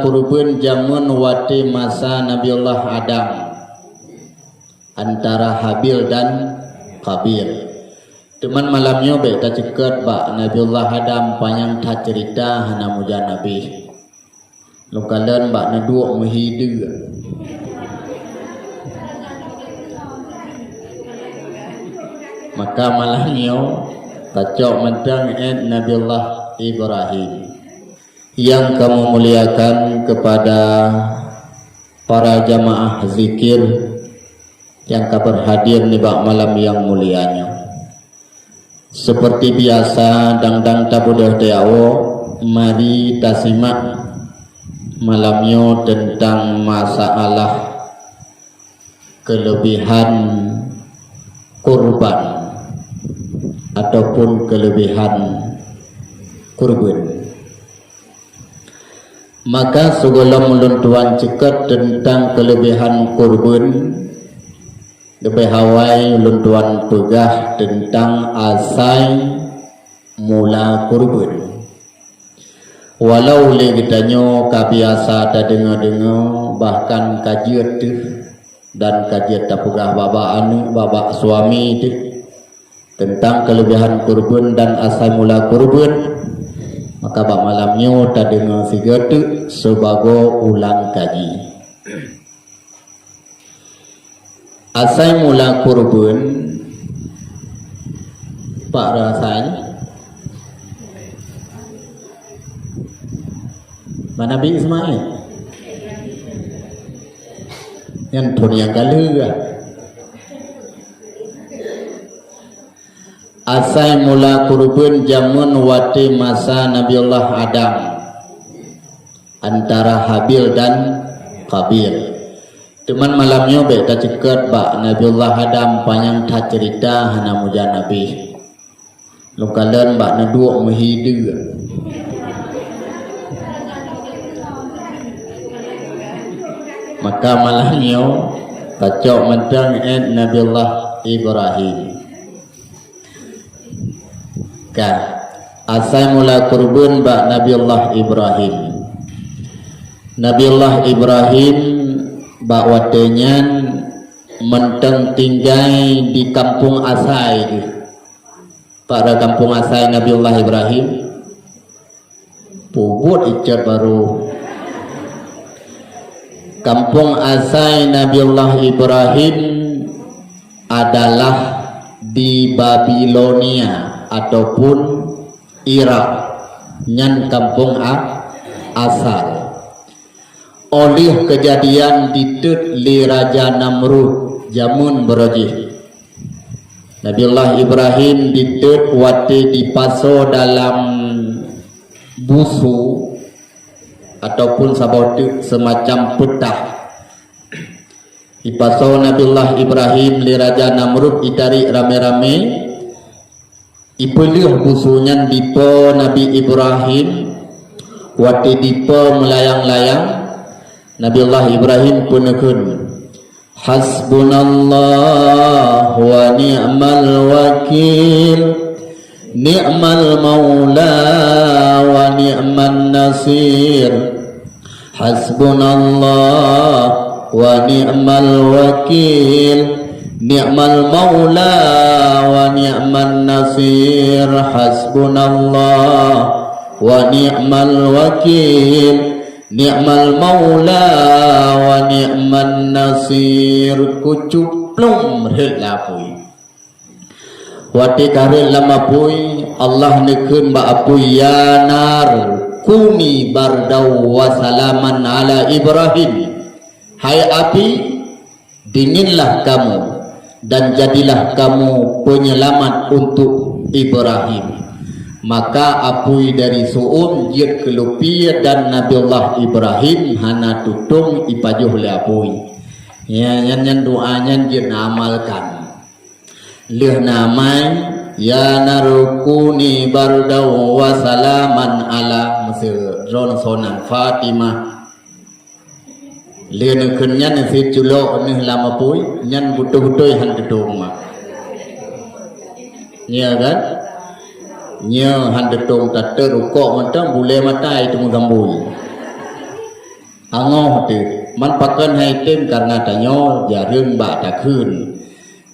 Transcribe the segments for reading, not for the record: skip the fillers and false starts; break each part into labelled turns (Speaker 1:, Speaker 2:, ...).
Speaker 1: kurban jamun wati masa Nabiullah Adam antara Habil dan Qabil. Teman malamnya beta cekat bak Nabiullah Adam panjang tak cerita hana muja Nabi. Lukalan bak naduk muhidu. Maka malamnya tacok mentang Nabiullah Ibrahim. Yang kamu muliakan kepada para jamaah zikir yang berhadir di bak malam yang mulianya. Seperti biasa dang-dang tabudah tiawo, mari tasimak malamnya tentang masalah kelebihan kurban ataupun kelebihan kurban. Maka sebelum meluntuan cekat tentang kelebihan kurban, lebih hawai luntuan pegah tentang asal mula kurban. Walau legitanya kabiasa tak dengar-dengar, bahkan kajian tu dan kajian tak pegah bapa anu bapa suami tu tentang kelebihan kurban dan asal mula kurban. Maka bak malamnya tak dengar siga tu sebagai ulang kaji. Asal mula kurban Pak rasanya mana Nabi Ismail yang dunia galuh. Asal mula kurban jamun wati masa Nabiullah Adam antara Habil dan Qabil. Teman malamnya beta cekat bak Nabiullah Adam panjang tak cerita hana muja Nabi. Lukalan bak naduk muhidu. Maka malamnya tacok mentang Nabiullah Ibrahim. Asal mula kurban bak Nabiullah Ibrahim. Nabiullah Ibrahim bak watenyan menteng tinggai di kampung asai. Pada kampung asai Nabiullah Ibrahim pubut icat baru. Kampung asai Nabiullah Ibrahim adalah di Babilonia ataupun Irak, nyan kampung asal. Oleh kejadian ditut li Raja Namrud jamun berajih. Nabiullah Ibrahim ditut wati dipaso dalam busu ataupun sabotu semacam petah. Dipaso Nabiullah Ibrahim li Raja Namrud itari rame-rame. Ipelih busunya dipo Nabi Ibrahim wati dipo melayang-layang. Nabiullah Ibrahim punekun hasbunallah wa ni'mal wakil ni'mal maula wa ni'man nasir hasbunallah wa ni'mal wakil ni'mal maula wa ni'man nasir hasbunallah wa ni'mal wakil ni'mal maula wa ni'man nasir. Kucuplung merhit lapui wati karil lama pui Allah nekun ba apui ya nar kuni bardau wa salaman ala Ibrahim. Hai api, dinginlah kamu dan jadilah kamu penyelamat untuk Ibrahim. Maka apui dari suum jid kelupi dan Nabiullah Ibrahim hana tutung ipajuh le apui. Ya nyan doanya jid amalkan. Leh namai ya narukuni bardau wa salaman ala mesir ron sonan Fatimah. Leh nekun nyan si culo nih lama pui nyan butuh-butuh han tutung mak. Ya kan? Nya han detung tater rukok mentang bule matai temu gambui. angoh tu man pakan hai tim karena tanyo jarun ba takun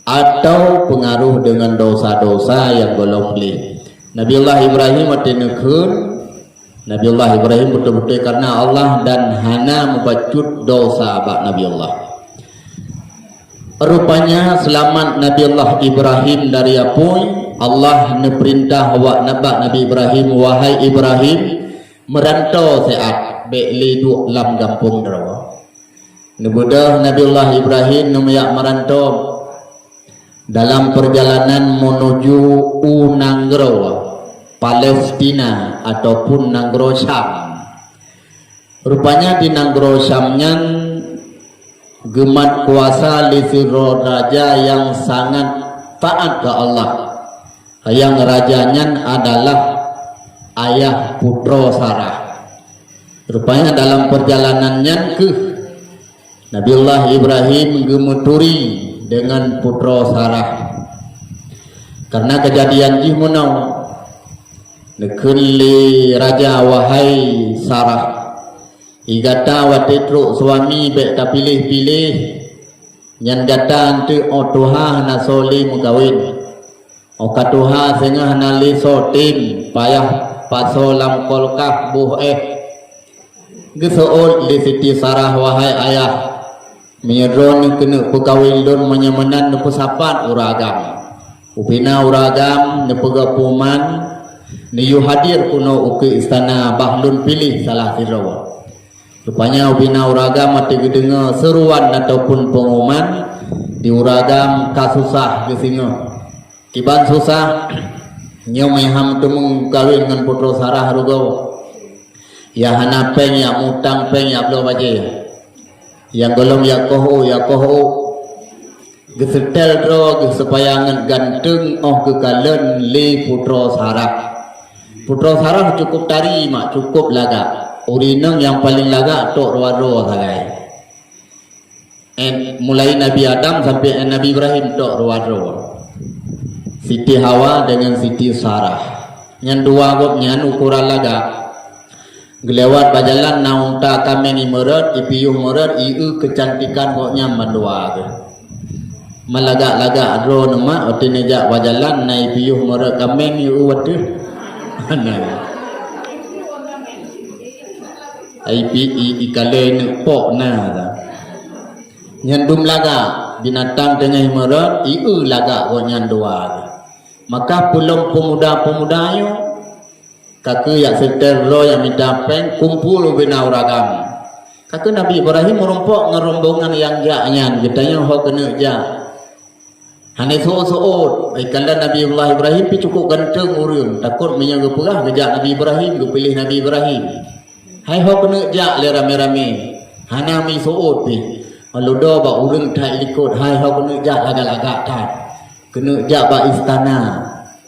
Speaker 1: atau pengaruh dengan dosa-dosa yang golong beli. Nabiullah Ibrahim atinukun Nabiullah Ibrahim betul-betul karena Allah dan hana membacut dosa bak Nabiullah. Rupanya selamat Nabiullah Ibrahim dari apoi Allah neperintah awak nabak Nabi Ibrahim, wahai Ibrahim merantau seat bekli duk lam kampung drawa. Nebudah Nabiullah Ibrahim nemayak merantau dalam perjalanan menuju Unanggro Palestina ataupun Nanggro Syam. Rupanya di Nanggro Syamnya gemat kuasa lisiro raja yang sangat taat ke Allah. Yang rajanya adalah ayah putra Sarah. Rupanya dalam perjalanannya ke Nabiullah Ibrahim gemuturi dengan putra Sarah. Karena kejadian jimunau nekeli raja wahai Sarah igata watetruk suami bek tak pilih-pilih nyan gata antu otuha na soli mengkawin okatuha sengah nali sotim payah pasolam kolkah buh gesool li Siti Sarah wahai ayah menyedron kena pekawin don menyemenan nepesapat uragam upina uragam nepegapuman niyu hadir kuno uke istana bahlun pilih salah sirawa. Rupanya upina uragam mati gedenga seruan ataupun pengumuman di uragam kasusah ke singa kiban susah nyo meham temung kawin dengan putra Sarah rugo ya hana peng ya mutang peng ya blo baje yang golong ya koho gesetel dro gesepayangan ganteng ke kalen li putra Sarah cukup tari mak cukup laga urineng yang paling laga tok ruaro sagai mulai Nabi Adam sampai Nabi Ibrahim tok ruaro Siti Hawa dengan Siti Sarah yang dua gopnya ukuran laga gelewat bajalan naunta kameni merat ipiyuh merat iu kecantikan goknya mandua ke malaga-laga adro nama otineja bajalan na ipiyuh merat kameni iu watu ana ipi ikale pok na nyandum laga binatang tengah merat iu laga goknya dua ke maka pulung pemuda-pemuda yo kakek yang setel lo yang minta peng kumpul bina uragam kakek Nabi Ibrahim merompok ngerombongan yang jaknya getanya ho kena jak hane soot ikalla Nabi Ibrahim pi cukup ganteng urang takut menyaga perah gejak Nabi Ibrahim ge pilih Nabi Ibrahim hai ho kena jak le rame-rame hana mi soot pi aludo ba urang thai likut hai ho kena jak agak-agak tat kena jak ba istana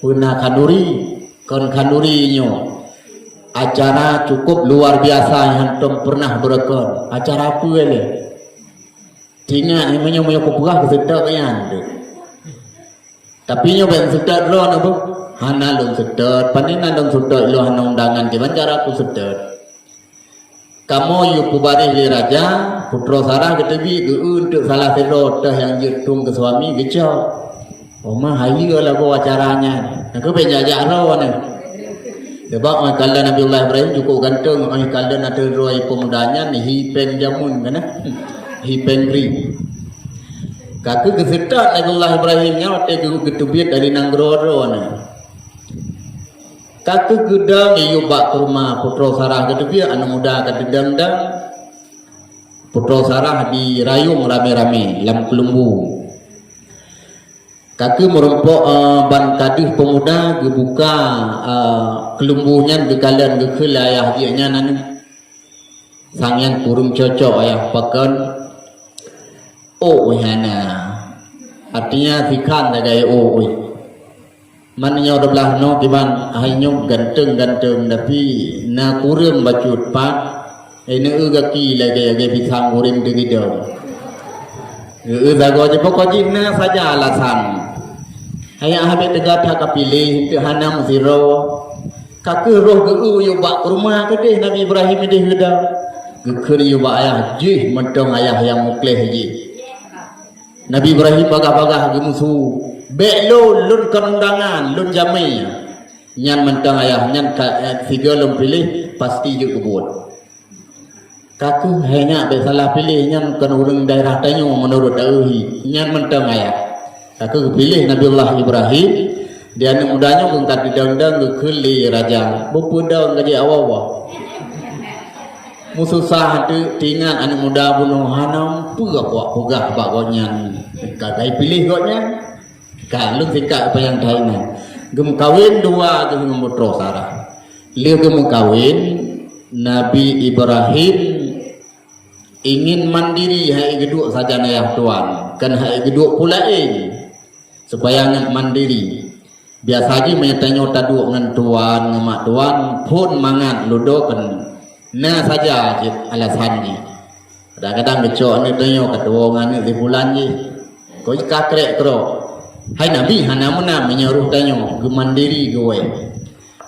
Speaker 1: puna kanuri kon kanurinya acara cukup luar biasa yang antum pernah berekon acara apa le tinggal ni menyo kupurah kesedap yan tapi nyo ben sedap lo na bu hana lon sedap panina lon sedap lo hana undangan di cara ku sedap kamu yu pubari li raja putra Sarah ketebi untuk salah satu yang jitung ke suami gecau Oma hayi lah ko acaranya. Aku penjajak ro ni. Sebab kalau Nabiullah Ibrahim cukup ganteng, kalau ada roi pemudanya ni hipeng jamun kan? Hipeng ri. Kaku kesetat Nabiullah Ibrahimnya waktu ketubit dari Nanggro ni. Kaku gedang yubak ke rumah putra Sarah ketubit anak muda ketidang-dang. Putra Sarah dirayung rame-rame lam kelumbu. Kakek merompok ban kadih pemuda gebuka kelumbunya gekalan gekel ayah dianya nani sangyan kurung cocok ayah pakan hana artinya sikan sebagai mananya belah no kiban hanya ganteng tapi na kurung bacut pak ini gaki lagi pisang kurung digidau zago je pokok jinna saja alasan ayah habis tegak tak pilih untuk hanam zero kakek roh ke yu bak rumah ke deh Nabi Ibrahim deh gedang gekeri ba ayah jih mentong ayah yang mukleh ji Nabi Ibrahim bagah-bagah ge musuh belo lun kondangan lun jamai nyan mentong ayah nyan tiga lum pilih pasti je kebun kaku hanya be salah pilih nyan kan urang daerah tanyo menurut dahi nyan mentong ayah kaku pilih Nabiullah Ibrahim dia anak mudanya gengkat didang-dang gekeli raja bupudang gaji awal-awal musuh sah tu tinggal anak muda bunuh hanam pegak kuat pegak baknya kagai pilih koknya kalau tingkat apa yang taina gem kawin dua gem mutro sarah liu gem kawin Nabi Ibrahim ingin mandiri hai geduk saja nayah tuan kan hai geduk pula supaya ngan mandiri biasa lagi menyatanya taduk dengan tuan ngemak tuan pun mangat ludokan nah saja alasannya kadang-kadang kecok ni tanya kedua dengan di bulan ni kau kakrek teruk hai Nabi hana mana menyuruh tanya gemandiri gue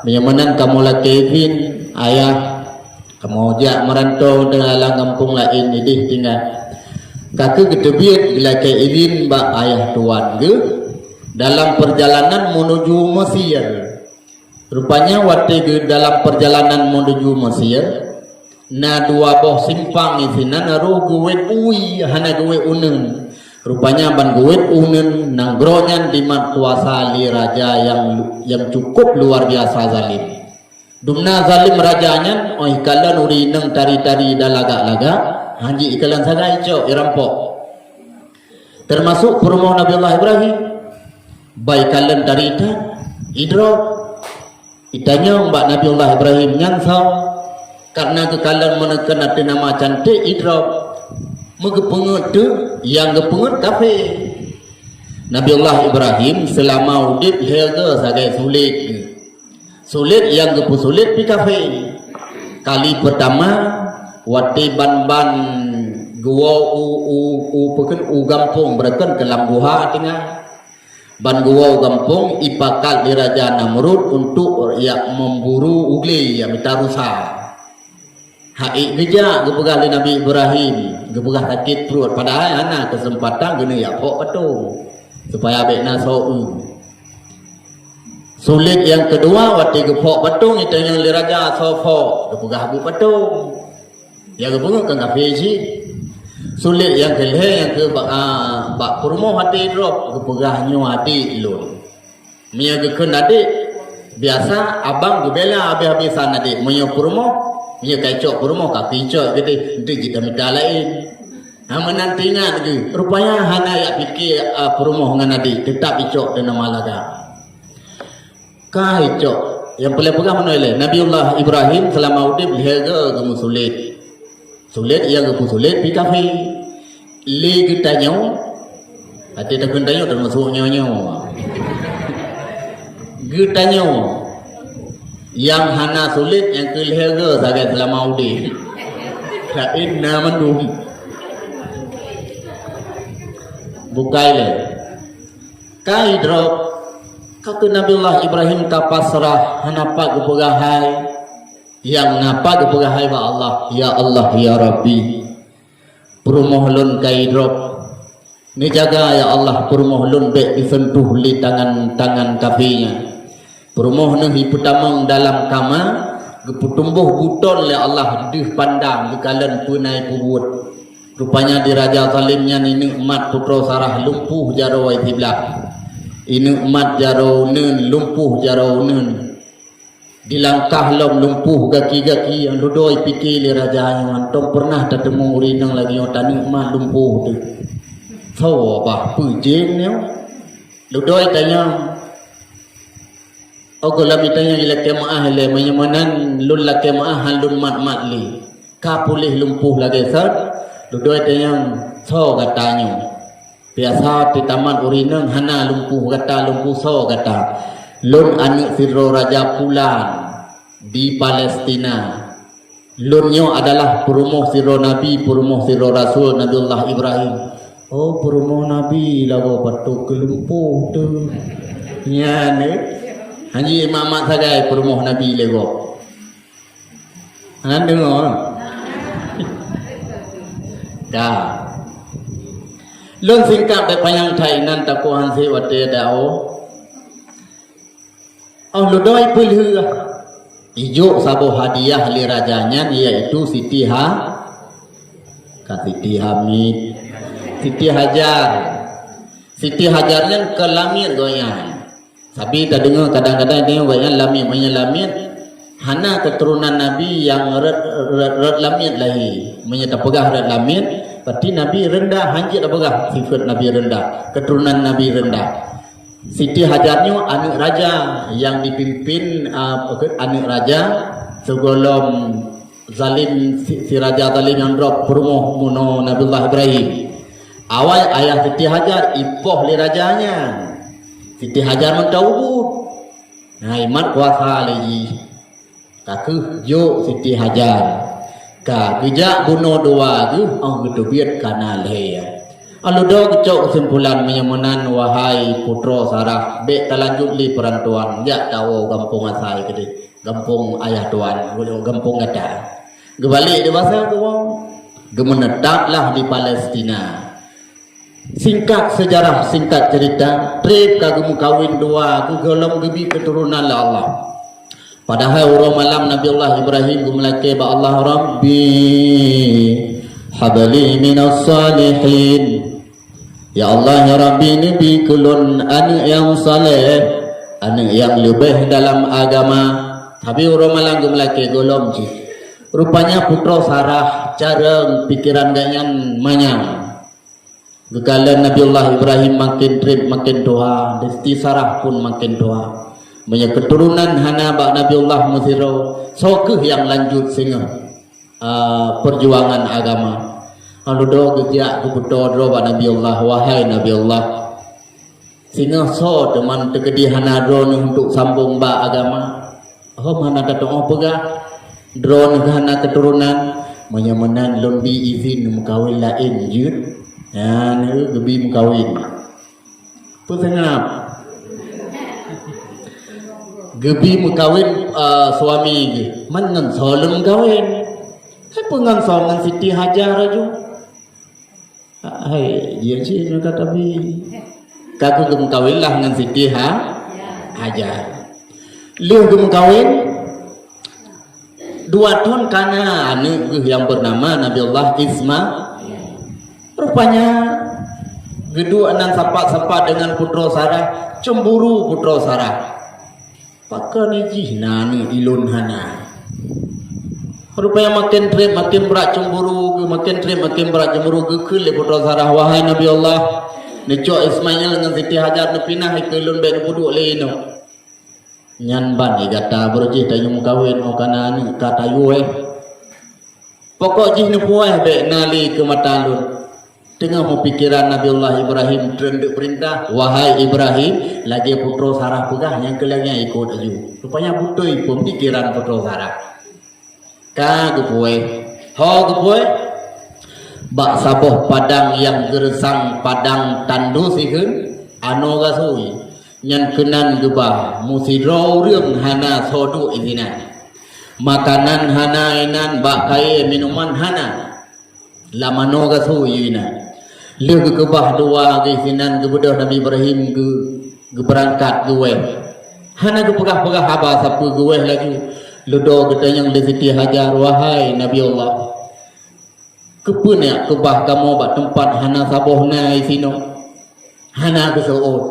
Speaker 1: menyamanan kamu lah Kevin ayah kamu jak merantau dengan alang kampung lain ini tinggal kakak ketebiat bila Kevin bak ayah tuan ke dalam perjalanan menuju Mesir rupanya waktu dalam perjalanan menuju Mesir na dua boh simpang isina na roh guwet ui hana guwet unen rupanya ban guwet unen nang gronyan di mat kuasa li raja yang cukup luar biasa zalim dumna zalim rajanya oi kalan uri nang tari-tari dalaga-laga haji ikalan sagai cok irampok termasuk perumahan Nabiullah Ibrahim baik kalian dari itu idrok itanya mbak Nabiullah Ibrahim nyansau karena kekalian menekan ada nama cantik idrok mengepengut tu yang kepengut kafe Nabiullah Ibrahim selama udip helga sebagai sulit yang kepu sulit pi kafe kali pertama wati ban-ban gua pekan gampung berken kelam guha tengah ban gua gampung ipakal di Raja Namrud untuk ya memburu ugli ya minta rusak hai geja gepegah di Nabi Ibrahim gepegah sakit perut padahal ana kesempatan gini ya pok petung supaya bekna sau sulit yang kedua waktu gepok petung itu yang di Raja Sofo gepegah bu petung ya gepegah ke ngafeji sulit yang kelih yang ke bak kurmo hati drop kepegahnya hati lun mia geken adik biasa abang gebela habis-habisan adik mia kurmo mia kacok kurmo kaki cok gede itu kita minta lain menantingan lagi rupanya hana ya fikir kurmo dengan adik tetap icok dan nama laga kai cok yang paling pegang mana Nabiullah Ibrahim selama udip lihaga kamu sulit yang aku sulit pi kafe le getanya hati tak getanya termasuk nyonya getanya yang hana sulit yang kelihega sebagai selama udip kain namandum bukai le kai drop kata Nabiullah Ibrahim ka pasrah hanapa gepegahai yang napa gepegahai ba Allah ya Rabbi perumohlun kaidrop ni jaga ya Allah perumohlun be disentuh li tangan kafinya perumoh ni putamang dalam kama geputumbuh buton le Allah dih pandang gekalan punai pubut rupanya di Raja Zalimnya ini umat putra Sarah lumpuh jaro wai tiblah ini umat jaro nun lumpuh jaro nun dilangkah lom lumpuh gaki-gaki yang dudoi pikir li raja yang antum pernah ketemu urinang lagi yang tani mah lumpuh tu so apa pujing ni dudoi tanya ogolam itanya ila kemaah le menyamanan lun la kemaah lun mat li ka pulih lumpuh lagi sat dudoi tanya so katanya biasa di taman urinang hana lumpuh kata lumpuh so kata lun anak siro Raja Pulan di Palestina lunnya adalah perumoh siro Nabi perumoh siro Rasul Nabiullah Ibrahim oh perumoh Nabi lagu patuk kelumpuh tu nya ne haji mamat sagai perumoh Nabi lego han dengar ka lun singkat de payang thai nan takuhan si wate dao lu doi pilih ijo sabo hadiah li rajanya yaitu Siti Siti Hamid Siti Hajar. Siti Hajarnya ke lamir goyan. Tapi tak dengar kadang-kadang dia goyan lamir hana keturunan Nabi yang red lamir lahi. Menyata pegah red lamir, berarti Nabi rendah hanjit pegah sifat Nabi rendah, keturunan Nabi rendah. Siti Hajarnya anak raja yang dipimpin anak raja segolong zalim si raja zalim yang drop perumuh muno Nabiullah Ibrahim. Awal ayah Siti Hajar ipoh li rajanya. Siti Hajar mentaubu. Nah iman kuasa lagi. Kaku yo Siti Hajar. Ka bijak bunuh dua ge gitu biat kana leya. Alu do kecok kesimpulan menyamanan wahai putra Sarah be talanjut li perantuan ya tahu kampung asai gede. Kampung ayah tuan, kampung gada. Gebalik di bahasa tu gemenetaplah di Palestina. Singkat sejarah, singkat cerita, trip kagum kawin dua, gegelam gebi keturunan Allah. Padahal urang malam Nabi Allah Ibrahim gumlake ba Allah Rabbi habli minas salihin. Ya Allah ya Rabbi nabi kulun anak yang saleh, anak yang lebih dalam agama. Tapi urang malam gumlake golom ji. Rupanya putra Sarah cara pikiran ganyan manyang. Gekalan Nabiullah Ibrahim makin trip makin doa, desti Sarah pun makin doa. Banyak keturunan hana bak Nabiullah Musiro, sokeh yang lanjut sehingga perjuangan agama. Lalu doa gejak kebutuh doa bak Nabiullah, wahai Nabiullah, sehingga so teman tegedi hana drone untuk sambung bak agama. Oh mana kata oh pegah drone hana keturunan, menyamanan lombi izin mengkawin lain jut. Ya, ni gebi mengkawin. Pusengap. Gebi mengkawin suami ge. Man ngan solem kawin. Hai pengan songan Siti Hajar aja. Hai, dia sih nak tapi kaku ge mengkawin lah ngan Siti Hajar. Liu ge mengkawin 2 tahun kana anak yang bernama Nabiullah Ismail. Rupanya gedua nan sapat-sapat dengan putra Sarah, cemburu putra Sarah. Pakai ni nani ilun hana. Rupanya makin trip makin berat cemburu, makin trip makin berat cemburu ke putra Sarah. Wahai Nabi Allah, necok Ismail dengan Siti Hajar nepinah ilun baik buduk leno. Nyan ban kata berji tayu mukawin o kana ni kata yue. Pokok jih nepuai baik nali ke mata lun. Tengah pikiran Nabiullah Ibrahim terendek perintah, wahai Ibrahim, lagi putra Sarah pegah yang kelengnya ikut aju. Rupanya butoi pun pikiran putra Sarah. Ka gepoe, ho gepoe, bak saboh padang yang gersang padang tandu sihun, ano gasui, nyan kenan gebah, musiro riung hana sodu izinan, makanan hana inan bak kai minuman hana, lamano gasui inan. Leu ke bah dua ke sinan ke bedah Nabi Ibrahim ke berangkat ke weh. Hana ke pegah-pegah haba sapu ke weh lagi. Ledo kita yang di Siti Hajar, wahai Nabi Allah. Kepunya ke bah kamu bak tempat hana saboh nai sino. Hana ke seot.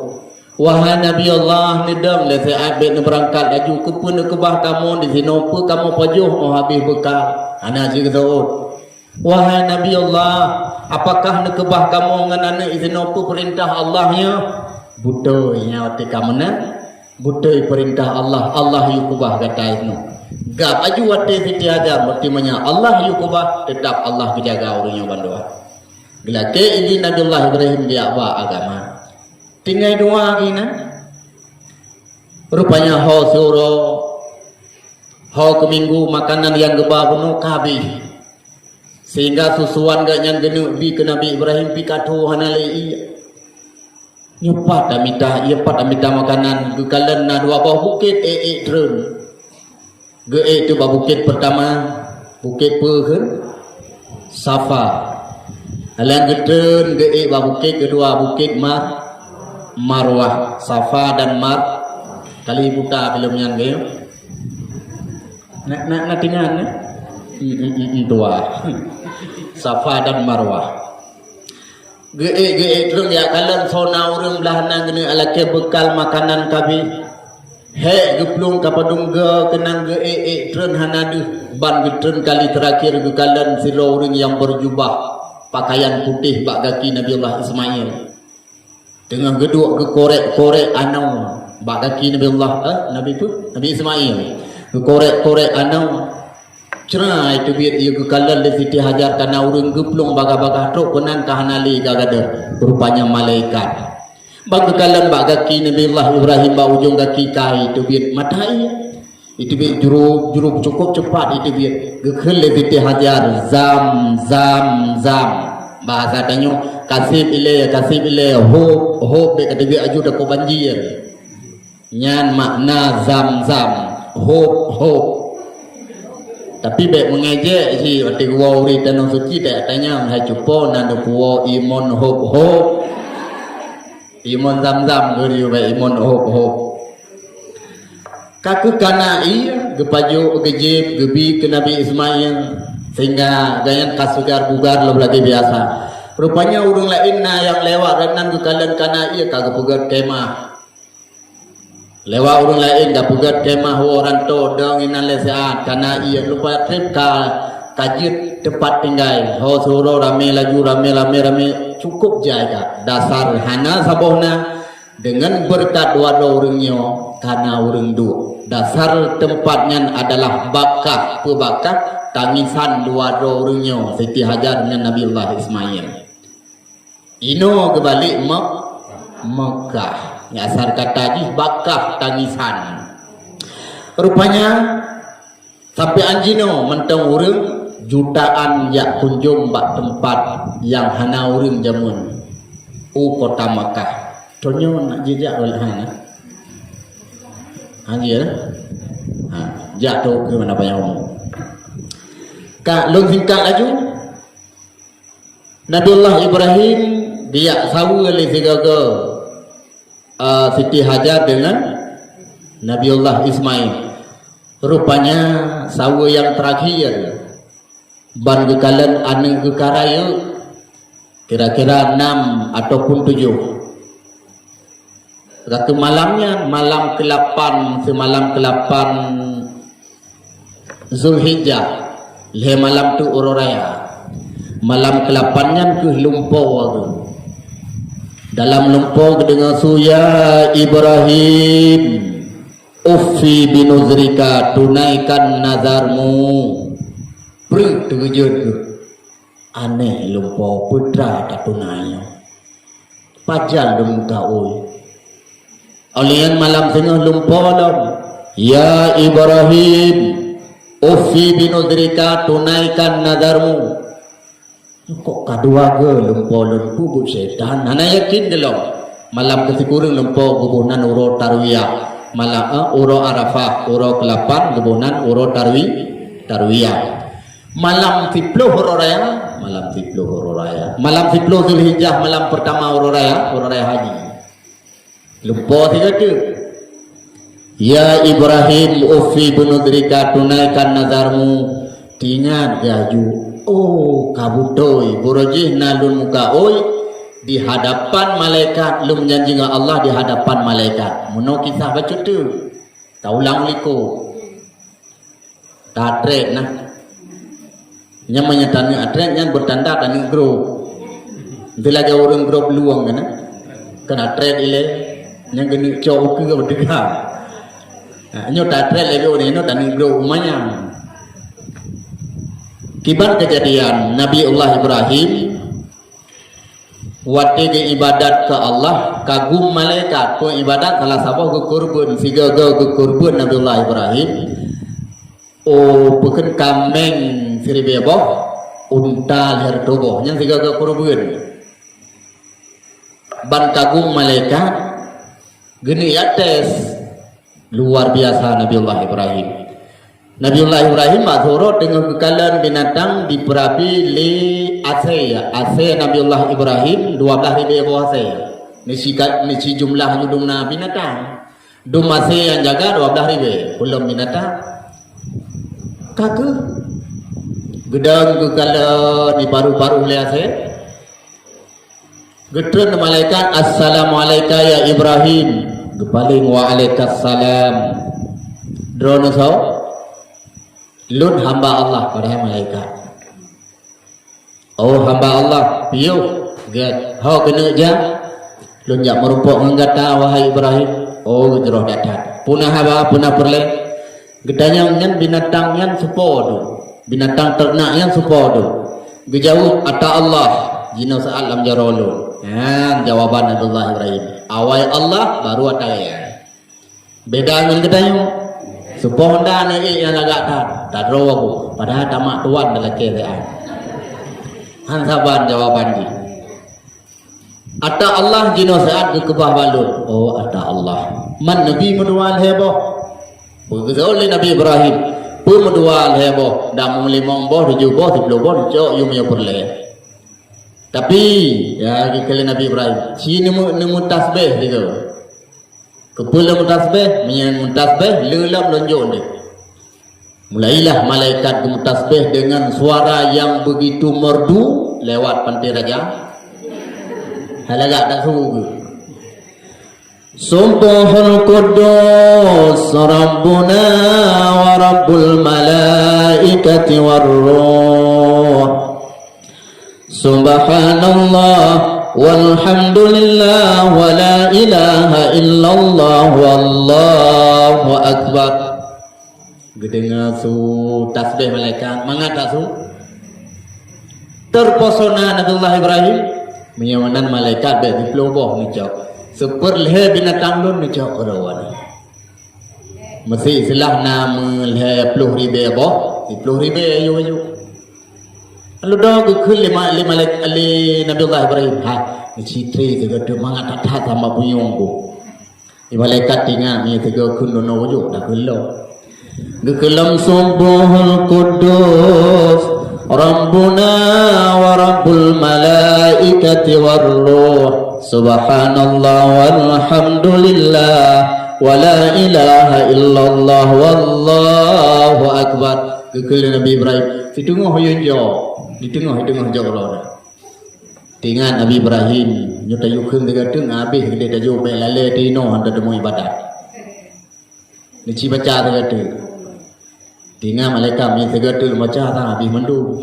Speaker 1: Wahai Nabi Allah, nidam le seabit berangkat laju. Kepunya ke bah kamu di sino pe kamu pajuh mau habis bekal. Hana si ke seot. Wahai Nabi Allah, apakah nak kebah kamu dengan anak izin perintah Allahnya? Butoinya ketika mana? Butoi perintah Allah, Allah yukubah kata itu. Gap aju wate Siti Hajar berarti mana Allah yukubah tetap Allah kejaga orangnya bandua. Bila ke izin Nabi Allah Ibrahim dia apa agama? Tinggal dua gina. Rupanya ho suro, ho keminggu makanan yang gebah penuh kabih. Sehingga susuan gak yang genuk bi ke Nabi Ibrahim pi katu hanalei nyepat amita makanan gekalan na dua bawah bukit trun ge itu bukit pertama bukit pe Safa Alang gedun ge bukit kedua bukit Marwah, Safa dan kali buka filmnya ge. Nak tingan dua. Safa dan Marwah. Ge terus ya kalian sona urang belahana gini alake bekal makanan kabi. He geplung kapadung ge kenang ge terus hanadu ban getun kali terakhir ge kalian silo urang yang berjubah pakaian putih bak kaki Nabiullah Ismail dengan geduk ke korek anau bak kaki Nabi Ismail ke korek anau cerai tu biar ia ke kalan le Siti Hajar kana urang geplung baga-baga truk kenang kahanali gagada rupanya malaikat bak kalan bak kaki Nabiullah Ibrahim bak ujung kaki kai tu biar matai itu biar juruk cukup cepat itu biar gekhel le Siti Hajar zam bahasa tanyo kasib ile hop be kata biar aju dak banjir nyan makna zam hop tapi be mengejek si ati gua uri tanong suci tak tanya hai cupo nando kuo imon hop imon zam geri be imon hop kaku kana iya gepaju gejib gebi ke Nabi Ismail sehingga gayan kasugar bugar lo lagi biasa rupanya urang lain na yang lewat renan ke kalian kana iya kagak pugat kemah lewat urang lain dah pugat kemah orang to dong inan leseat kana iya lupa trip kajit tempat tinggal ho suruh rame cukup jaga dasar hana sabohna dengan berkat wado urangnya kana urang du dasar tempatnya adalah bakah tangisan dua orangnya Siti Hajar dengan Nabiullah Ismail ino kebalik Mekah asar kata ji bakah tangisan rupanya sampai anjino menteng urang jutaan yak kunjung bak tempat yang hana urang jamun kota Mekah tonyo nak jejak oleh hana anjir jatuh ke mana banyak umum Kak long singkat laju Nabiullah Ibrahim dia sawu oleh sigaga Siti Hajar dengan Nabiullah Ismail rupanya sawu yang terakhir ban gekalan ane gekaraya kira-kira 6 ataupun 7 Ratu malamnya malam ke-8 semalam ke-8 Zulhijjah le malam tu ururaya malam ke-8 nya ke lumpur dalam lumpur dengan suya Ibrahim uffi binuzrika tunaikan nazarmu terjun aneh lumpur putra tak tunai pajal dum kau Alian malam tengah lumpur ya Ibrahim uffi binudrika tunaikan nadarmu kok kadua ke lumpur bubu setan ana yakin delong malam ketikurang lumpur gubunan uro tarwiyah malam uro arafah uro ke-8 gubunan uro tarwiyah malam 10 raya malam 10 Zulhijjah malam pertama uro raya haji lupa tiga tu ya Ibrahim uffi binudrika tunaikan nazarmu tingat gaju kabutoi burujih nalun muka oi di hadapan malaikat lu menjanji dengan Allah di hadapan malaikat muno kisah baca tu taulang liko tatre nah yang menyatakan atret yang bertanda dan grup bila ada orang grup luang kan atret ile yang gini cowok ke berdekat nyo tatre lagi orang itu dan grup umanya kibar kejadian Nabiullah Ibrahim waktu ke ibadat ke Allah kagum malaikat ko ibadat salah sabah ke kurban siga ke kurban Nabiullah Ibrahim bukan kameng siribeboh unta leher tubuh yang siga ke kurban ban kagum malaikat gini ates luar biasa Nabiullah Ibrahim Nabiullah Ibrahim mazhuro dengan kekalan binatang diperapi li asre saya ase Nabiullah Ibrahim 12,000 buah saya. Ni si jumlah judungna binatang. Dum ase yang jaga 12,000 belum binatang. Kaka gedang ke kalau di paru-paru le ase. Getun malaikat assalamualaikum ya Ibrahim. Gepaling waalaikumsalam. Drone so lun hamba Allah pada malaikat. Oh hamba Allah piu get ho kena ja lun jak merupok menggata wahai Ibrahim. Oh jroh datat punah haba punah perle gedanya ngan binatang yang sepodo binatang ternak yang sepodo gejauh ata Allah jino sa'alam jarolo jawaban Abdullah Ibrahim awai Allah baru ata ya beda dengan gedanya seponda ni yang agak tak ro aku padahal tamak tuan dalam keadaan hansaban jawaban dia ata Allah jino saat ke kebah balun oh ata Allah man nabi medual heboh begitu Nabi Ibrahim pun medual heboh dah muli mongboh 7 boh 10 boh cok yu punya perle tapi ya kali Nabi Ibrahim si nemu tasbih dia kepula tasbih menyen tasbih lelam lonjok dia mulailah malaikat bertasbih dengan suara yang begitu merdu lewat pantai raja halaga tak suhu Subhul Quddus Rabbuna wa Rabbul Malaikati Warruh Subhanallah walhamdulillah wa la ilaha illallah wallahu akbar. Gedengar su tasbih malaikat mangata su terpesona Nabiullah Ibrahim menyawanan malaikat be di peloboh ni jauh seperle binatang lun ni jauh rawan masih selah nama le 10,000 boh di 10,000 ayu lalu dah ke lima ali Nabiullah Ibrahim ha ni citri juga tu mangata tak sama puyung ku di malaikat tinggal ni tiga kun no wujud dah kelo gekelam Subhul Quddus Rabbuna wa Rabbul Malaikati Warruh Subhanallah walhamdulillah wa la ilaha illallah wallahu akbar. Gekelam Nabi Ibrahim di tengah yo di tengah jauh dengan Nabi Ibrahim nyata yukun dekat tengah habis gede dah jauh belale tino handa demo ibadat ni ci baca dekat tu dengan malaikat ni dekat tu baca tak habis mandu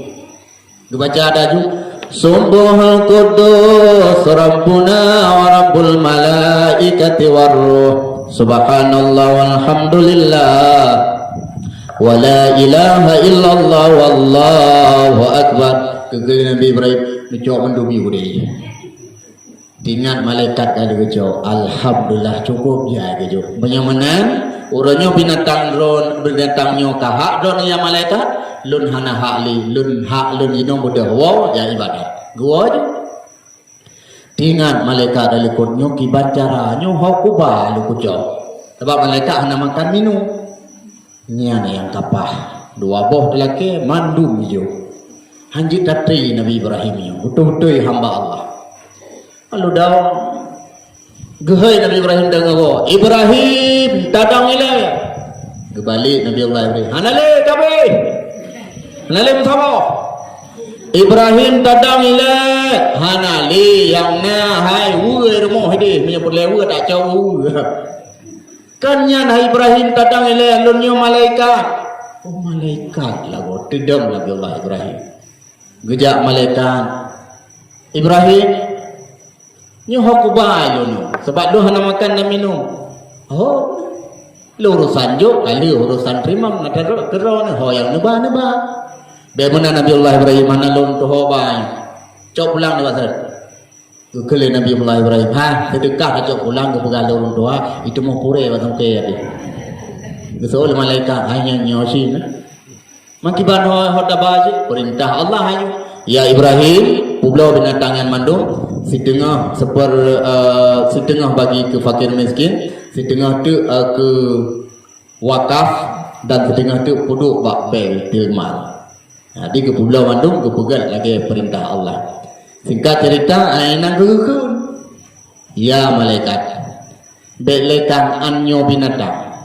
Speaker 1: baca dah ju Subhul Quddus Rabbuna wa Rabbul Malaikati Warruh Subhanallah walhamdulillah wa la ilaha illallah wallahu akbar. Kegelan Nabi Ibrahim dicok mendumi udai dengan malaikat ada kejo alhamdulillah cukup ya kejo benyamanan urangnya binatang ron binatangnya kahak ron ya malaikat lun hana hakli lun hak lun ino mudah wow ya ibadat gua je dengan malaikat ada lekutnya kibat caranya hok kubah lu kejo sebab malaikat hana makan minum nyana yang kapah dua boh lelaki mandum jo hanjit datri Nabi Ibrahim yang betul-betul hamba Allah. Lalu dah gehai Nabi Ibrahim dengan go Ibrahim tadang ile gebalik Nabi Allah Ibrahim hanale kabe hanale bersama Ibrahim tadang ile hanale yang na hai ue rumah hede punya perlewa tak jauh kan nya Ibrahim tadang ile lunyo malaikat oh malaikat lah go tedam Nabi Allah Ibrahim gejak malaikat Ibrahim ni hok kubai lu sebab lu hana makan dan minum oh lu urusan jo kali urusan terima nak kero ni ho yang neba bagaimana Nabiullah Ibrahim mana lu tu ho bai cok pulang ni pasal tu kele Nabiullah Ibrahim ha sedekah cok pulang ke pegalau doa itu mau pure pasal ke ya betul malaikat hanya nyosi na makiban ho tabaji perintah Allah ayu ya Ibrahim pulau binatang yang mandung setengah setengah bagi ke fakir miskin setengah tu ke wakaf dan setengah tu puduk bak bel tilmal Di ke pulau Bandung ke pegat lagi perintah Allah. Singkat cerita ainang kekun. Ya malaikat, belekan anyo binatang.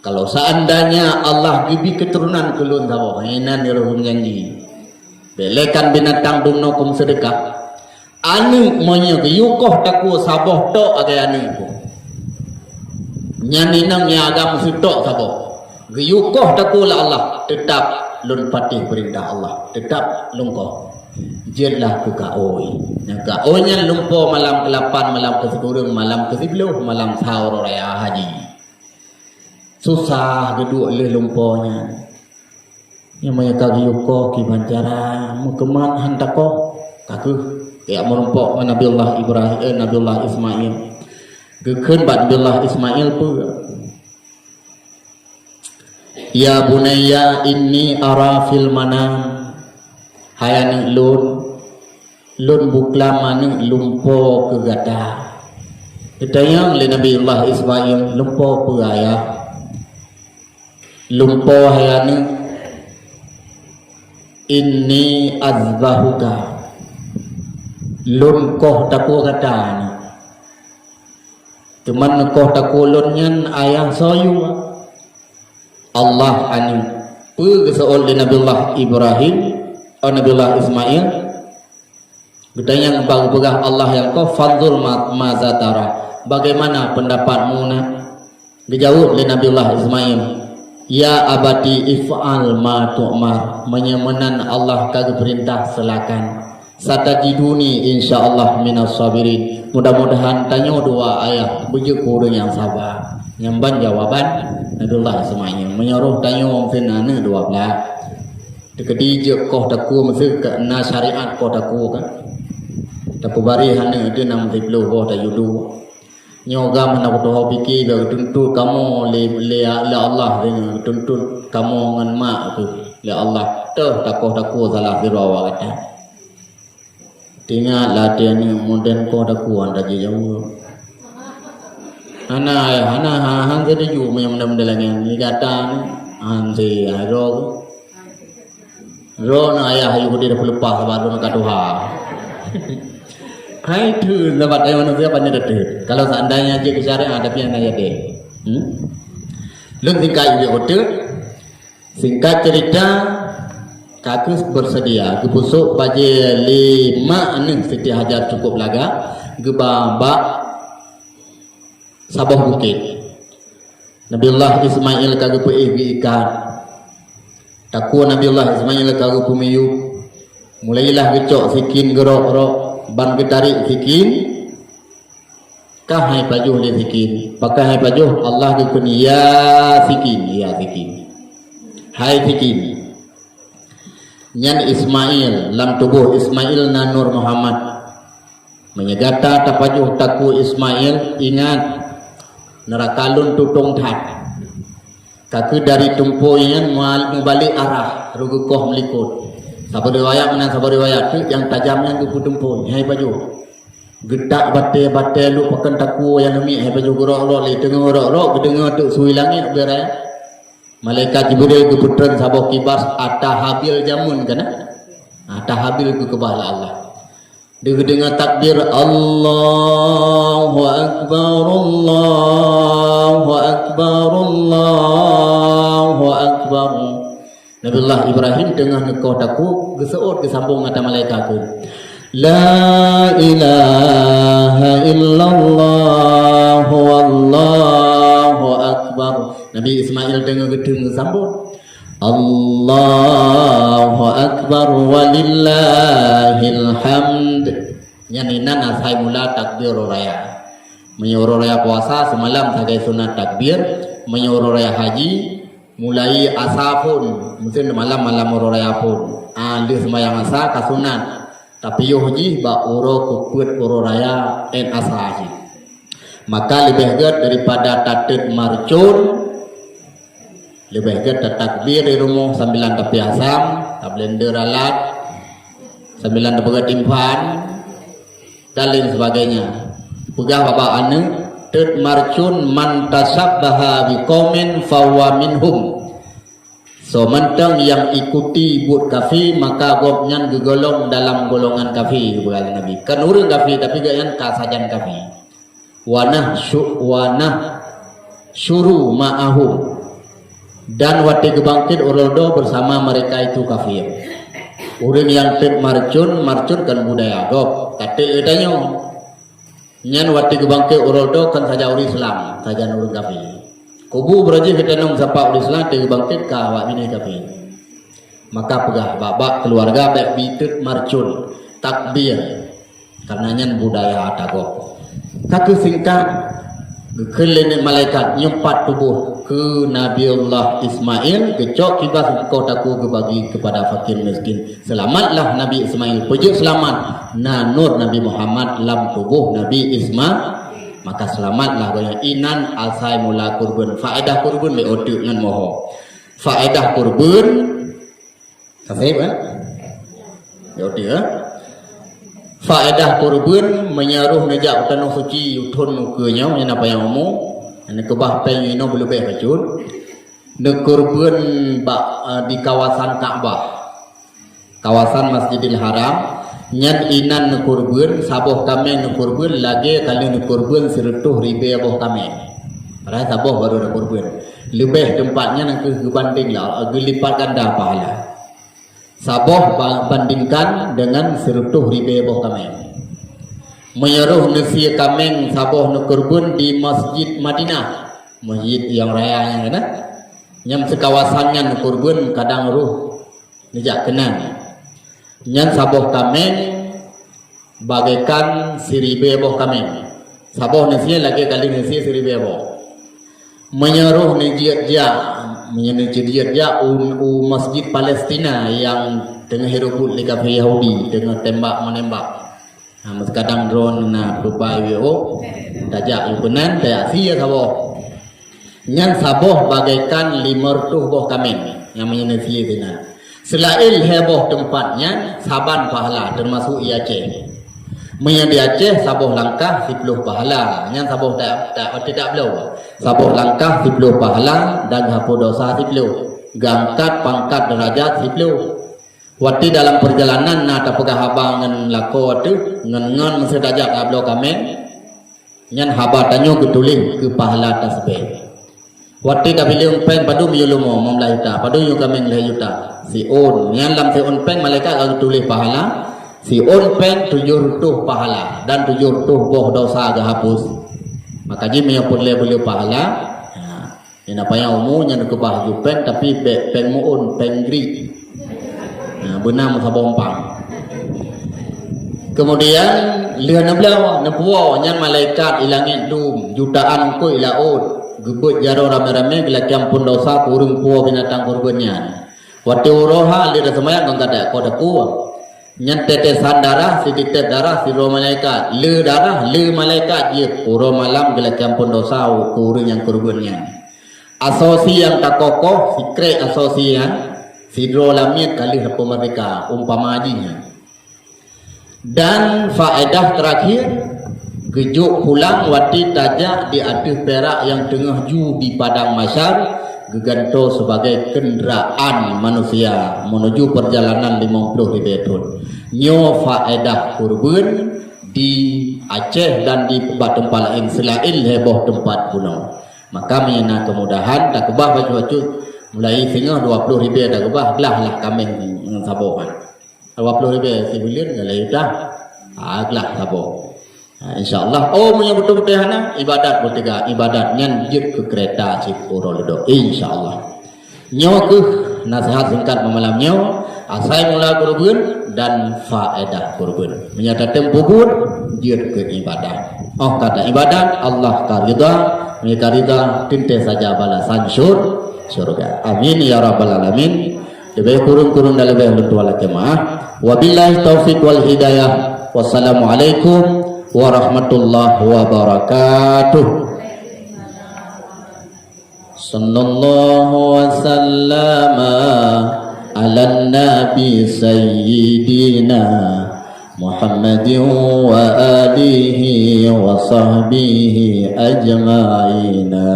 Speaker 1: Kalau seandainya Allah gibi keturunan kelun tahu, ainan dirohum janji. Belekan binatang dumno kum sedekah. Anu monya yukoh taku saboh tok agai anu ko. Nyani nang ya agam sitok saboh. Yukoh taku la Allah tetap lun patih perintah Allah, tetap lungkoh. Jelah ke kaoi. Yang kaonya lumpo malam ke-8, malam ke-10, malam ke-10, malam sahur raya haji. Susah geduk le lumponya. Yang maya kagi yukoh ki bancara mukeman hantakoh kaku. Ya merumpok Nabiullah Ibrahim, Nabiullah Ismail. Gekeun bat Nabiullah Ismail pun. Ya bunayya inni ara fil manam. Hayani lun bukla maning lumpo ke gata. Ditayang le Nabiullah Ismail lumpo pe ayah. Lumpo hayani inni azbahuka. Lun koh taku kata ni. Cuman koh taku lun nyan ayah soyu. Allah ani pu keseol di Nabiullah Ibrahim atau Nabiullah Ismail. Bertanya bagi Allah yang kau fadzul mazatara. Bagaimana pendapatmu nak? Dijawab oleh Nabiullah Ismail. Ya abadi if'al ma tu'mar. Menyemenan Allah kagak perintah selakan. Satajiduni insyaallah minas sabirin. Mudah-mudahan tanya dua ayat bujuk kurang yang sabar. Nyamban jawaban Nabiullah Ismail menyuruh tanya wong finane 12. Dekedi je koh taku mesti ke na syariat koh taku kan. Tapu bari hane dia nam diplo koh ta yudu. Nyoga mana ko pikir dah tuntut kamu le Allah dengan tuntut kamu ngan mak tu le Allah. Tuh taku salah dirawa kata. Tinggal latihan ni modern ko taku anda je jauh. Hana jadi ju yang mudah-mudah lagi ni kata ni anse ro na ayah ayu dia dah lepas baru nak katuha. Hai tu dapat ayah manusia banyak detik. Kalau seandainya je ke syariat tapi yang ayat dia. Lun singkat je hotel. Singkat cerita kakus bersedia kebusuk baje 5 ning Siti Hajar cukup laga gebabak Sabah bukit. Nabiullah Ismail kagak pergi ikan. Taku Nabiullah Ismail kagak pemiyu. Mulailah gecok sikin gerok-gerok ban getarik sikin. Kahai pajuh le sikin. Pakai hai pajuh Allah ke ya sikin, ya sikin. Hai sikin. Nyan Ismail lam tubuh Ismail na Nur Muhammad. Menyegata tapajuh taku Ismail ingat neraka lun tutung tat. Kaku dari tumpuian mubalik arah rugu koh melikut. Sabar riwayat mana sabar riwayat tu yang tajamnya ke tumpuin. Hai baju. Gedak bate lu pakan taku yang demi hai baju gerok-gerok li tengah gerok-gerok kedengar tu sui langit berai. Malaikat Jibril ke putran sabah kibas atahabil jamun kana. Atahabil ke kebala Allah. Dia dengar takbir Allahu Akbar Allahu Akbar Allahu Akbar. Nabiullah Ibrahim tengah nekoh taku geseut ke sambung kata malaikat tu. La ilaha illallah wallahu akbar. Nabi Ismail dengar gedung sambung. Allahu Akbar walillahil hamd. Nyaninan asai mula takbir raya. Menyuruh raya puasa semalam sebagai sunat takbir. Menyuruh raya haji mulai asapun mungkin malam-malam raya pun. Dia sembahyang asa ka sunat. Tapi yo haji ba uro kuput uro raya en asa haji. Maka lebih gede daripada tatit marcun. Lebih kita takbir di rumah sambilan tapi asam, blender alat, sambilan dapat timpan, dan lain sebagainya. Pegah bapak ane, tet marcun man tasabbaha biqaumin fawa minhum. So mentang yang ikuti buat kafir maka gopnyan gegolong dalam golongan kafir berkata Nabi. Kan urang kafir tapi gayan kasajan kafir. Wanah syuru ma'ahum, dan wati gebangkit uroldo bersama mereka itu kafir. Urang yang tep marcun kan budaya gop. Kate edanyo nyan wati gebangkit uroldo kan saja orang Islam, saja urang kafir. Kubu beraji kita nong sapa orang Islam te gebangkit ka awak bini kafir. Maka pegah babak keluarga baik bitut marcun takbir karena nyan budaya atagop. Kata singkat kelene malaikat nyempat tubuh ke Nabiullah Ismail kecok kibas kau taku bagi kepada fakir miskin. Selamatlah Nabi Ismail, pujuk selamat nanur Nabi Muhammad dalam tubuh Nabi Ismail, maka selamatlah goyang inan asai mula kurban. Faedah kurban le otuk ngan moho. Faedah kurban kasih kan? Ya otuk faedah kurban menyaruh nejak tanah suci utun mukanya yang apa yang umum ane kebah pengino belebeh kacun ne kurban di kawasan Ka'bah, kawasan Masjidil Haram nyan inan ne kurban saboh kami ne kurban lagi kali ne kurban seretuh ribe aboh kami pada saboh baru ne kurban lebih tempatnya nak kebanding lah gelipat ganda pahala. Saboh bandingkan dengan serutuh ribe boh kami. Menyeruh nasi kami saboh nukurbun di Masjid Madinah, masjid yang raya yang mana? Yang sekawasannya nukurbun kadang ruh nejak kenan. Yang saboh kami bagaikan siribe boh kami. Saboh nasi lagi kali nasi siribe boh. Menyeruh nejiat dia masjid Palestina yang tengah hirup di kafe Yahudi dengan tembak menembak. Nah, kadang drone na rupai wo dajak yukunan daya sia saboh. Nyan saboh bagaikan 500 boh kami yang menyenasi dina. Selain heboh tempatnya saban pahala termasuk Aceh. Menyan di Aceh saboh langkah 10 pahala. Nyan saboh tidak belum. Saboh langkah 10 pahala dan hapus dosa 10. Gangkat pangkat derajat 10. Wati dalam perjalanan nata pegah habangan lako tu ngan mesti derajat ablo kami. Nyan haba tanyo ketulih ke pahala tasbih. Wati kabilung peng padu miyulumo memlahita. Padu yu kami lahita. Si on nyan lam si on peng malaikat kalau tulis pahala. Si on peng 700 pahala dan 700 boh dosa agak hapus. Maka jimi yang boleh pahala. Ini apa yang umumnya nak kebah pen tapi peng muun peng gri. Benar masa bompang. Kemudian lihat nablaw napuwa nyan malaikat ilangin dum jutaan ko ilaud gebut jaro rame-rame bila campun dosa kurung puwa binatang kurbannya. Waktu uroha lihat semayang kang kada ko daku. Nyan tetesan darah, si titik darah, si roh malaikat. Le darah, le malaikat je. Pura malam bila campun dosa, kurang yang kurbannya. Asosi yang tak kokoh, sikret asosi yang sidro lamit kali hapu mereka, umpama ajinya. Dan faedah terakhir, gejuk pulang wati tajak di atas perak yang tengah ju di padang masyar. Geganto sebagai kendaraan manusia menuju perjalanan 50 ribu. Nyo faedah kurban di Aceh dan di tempat lain selain heboh tempat kuno. Maka mina kemudahan tak kebah baju-baju mulai singa 20 ribu tak kebah lah kami dengan sabohan. 20 ribu sibulian galai dah aglah saboh. InsyaAllah punya betul-betul hana ibadat bertiga ibadat nyan jid ke kereta Cipuro ledo InsyaAllah nyawa ke nasihat singkat memalam nyawa asai mula kurban dan faedah kurban menyata tempuh pun jid ke ibadat kata ibadat Allah karida mereka rida tinte saja balasan syurga amin ya rabbal alamin lebih kurung-kurung dan lebih lentuala kemah wabillahi taufiq wal hidayah wassalamualaikum warahmatullahi wabarakatuh. Sallallahu wasallama ala nabi sayyidina Muhammadin wa alihi wa sahbihi ajma'ina.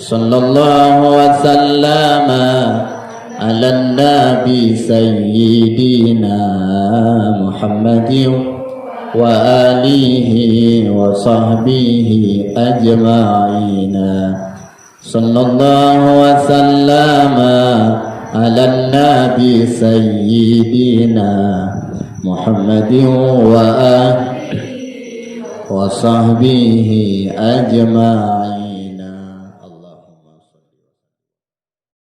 Speaker 1: Sallallahu wasallama على النبي سيدنا محمد وآله وصحبه أجمعين صلى الله وسلم على النبي سيدنا محمد وآله وصحبه أجمعين.